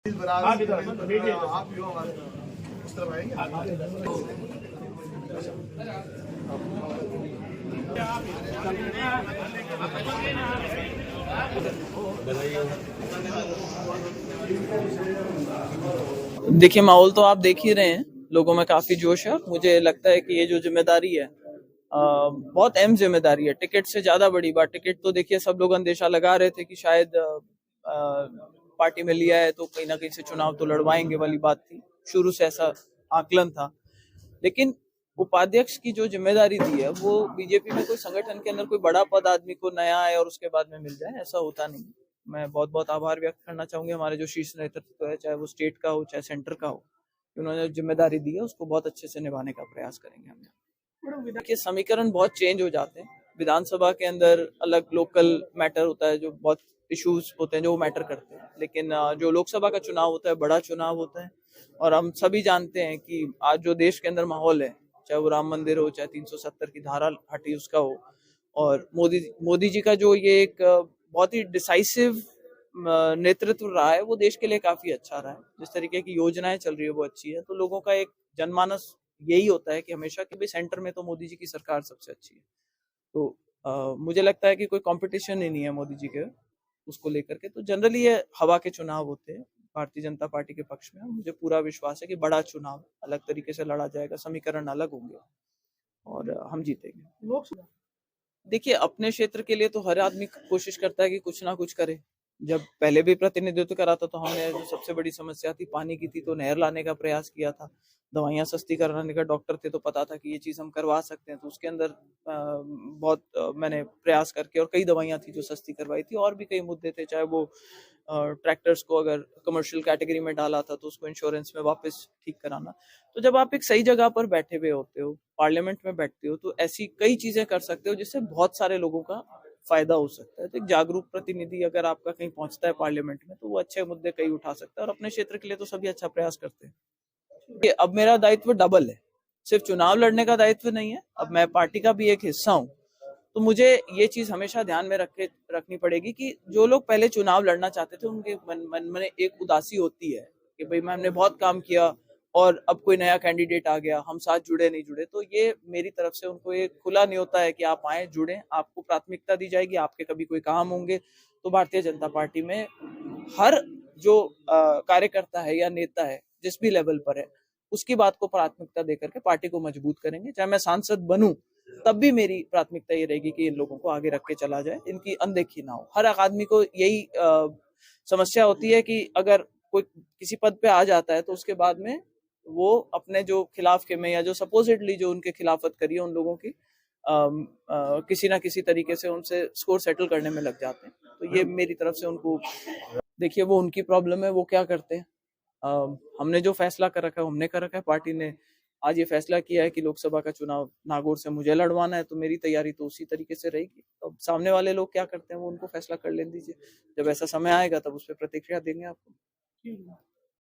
आप भी हो हमारे इस तरफ आएंगे। देखिए, माहौल तो आप देख ही रहे हैं, लोगों में काफी जोश है। मुझे लगता है कि ये जो जिम्मेदारी है बहुत अहम जिम्मेदारी है, टिकट से ज्यादा बड़ी बात। टिकट तो देखिए सब लोग अंदेशा लगा रहे थे कि शायद पार्टी में लिया है तो कहीं ना कहीं से चुनाव तो लड़वाएंगे वाली बात थी, शुरू से ऐसा आकलन था। लेकिन उपाध्यक्ष की जो जिम्मेदारी दी है वो बीजेपी में कोई संगठन के अंदर कोई बड़ा पद आदमी को नया आए और उसके बाद में मिल जाए, ऐसा होता नहीं। मैं बहुत बहुत आभार व्यक्त करना चाहूंगी हमारे जो शीर्ष नेतृत्व है, चाहे वो स्टेट का हो चाहे सेंटर का हो, उन्होंने जो जिम्मेदारी दी है उसको बहुत अच्छे से निभाने का प्रयास करेंगे हम। देखिए, समीकरण बहुत चेंज हो जाते हैं। विधानसभा के अंदर अलग लोकल मैटर होता है, जो बहुत इश्यूज होते हैं जो मैटर करते हैं, लेकिन जो लोकसभा का चुनाव होता है बड़ा चुनाव होता है। और हम सभी जानते हैं कि आज जो देश के अंदर माहौल है, चाहे वो राम मंदिर हो चाहे 370 की धारा हटी उसका हो, और मोदी जी का जो ये एक बहुत ही डिसाइसिव नेतृत्व रहा है वो देश के लिए काफी अच्छा रहा है। जिस तरीके की योजनाएं चल रही है वो अच्छी है, तो लोगों का एक जनमानस यही होता है कि हमेशा कि भाई सेंटर में तो मोदी जी की सरकार सबसे अच्छी है। तो मुझे लगता है कि कोई कंपटीशन ही नहीं है मोदी जी के उसको लेकर के। तो जनरली ये हवा के चुनाव होते हैं भारतीय जनता पार्टी के पक्ष में। मुझे पूरा विश्वास है कि बड़ा चुनाव अलग तरीके से लड़ा जाएगा, समीकरण अलग होंगे और हम जीतेंगे। देखिए, अपने क्षेत्र के लिए तो हर आदमी कोशिश करता है कि कुछ ना कुछ करे। जब पहले भी प्रतिनिधित्व करा था तो हमने जो सबसे बड़ी समस्या थी पानी की थी, तो नहर लाने का प्रयास किया था। दवाइयां सस्ती कराने का, डॉक्टर थे तो पता था कि ये चीज हम करवा सकते हैं, तो उसके अंदर बहुत मैंने प्रयास करके, और कई दवाइयां थी जो सस्ती करवाई थी। और भी कई मुद्दे थे, चाहे वो ट्रैक्टर्स को अगर कमर्शियल कैटेगरी में डाला था तो उसको इंश्योरेंस में वापस ठीक कराना। तो जब आप एक सही जगह पर बैठे हुए होते हो, पार्लियामेंट में बैठते हो, तो ऐसी कई चीजें कर सकते हो जिससे बहुत सारे लोगों का फायदा हो सकता है। तो एक जागरूक प्रतिनिधि अगर आपका कहीं पहुंचता है पार्लियामेंट में, तो वो अच्छे मुद्दे कई उठा सकता है, और अपने क्षेत्र के लिए तो सभी अच्छा प्रयास करते हैं। अब मेरा दायित्व डबल है, सिर्फ चुनाव लड़ने का दायित्व नहीं है, अब मैं पार्टी का भी एक हिस्सा हूँ। तो मुझे ये चीज हमेशा ध्यान में रखनी पड़ेगी कि जो लोग पहले चुनाव लड़ना चाहते थे उनके मन में एक उदासी होती है कि भाई हमने बहुत काम किया और अब कोई नया कैंडिडेट आ गया, हम साथ जुड़े नहीं जुड़े। तो ये मेरी तरफ से उनको एक खुला न्योता है कि आप आए, जुड़े, आपको प्राथमिकता दी जाएगी। आपके कभी कोई काम होंगे तो भारतीय जनता पार्टी में हर जो कार्यकर्ता है या नेता है जिस भी लेवल पर है, उसकी बात को प्राथमिकता देकर के पार्टी को मजबूत करेंगे। चाहे मैं सांसद बनूं तब भी मेरी प्राथमिकता ये रहेगी कि इन लोगों को आगे रख के चला जाए, इनकी अनदेखी ना हो। हर आदमी को यही समस्या होती है कि अगर कोई किसी पद पे आ जाता है तो उसके बाद में वो अपने जो खिलाफ के में, या जो सपोजिटली जो उनके खिलाफत करी है उन लोगों की किसी ना किसी तरीके से उनसे स्कोर सेटल करने में लग जाते हैं। तो ये मेरी तरफ से उनको, देखिए वो उनकी प्रॉब्लम है, वो क्या करते हैं। हमने जो फैसला कर रखा है हमने कर रखा है। पार्टी ने आज ये फैसला किया है कि लोकसभा का चुनाव नागौर से मुझे लड़वाना है, तो मेरी तैयारी तो उसी तरीके से रहेगी। अब सामने वाले लोग क्या करते हैं वो उनको फैसला कर लेने दीजिए, जब ऐसा समय आएगा तब उस पर प्रतिक्रिया देंगे आपको।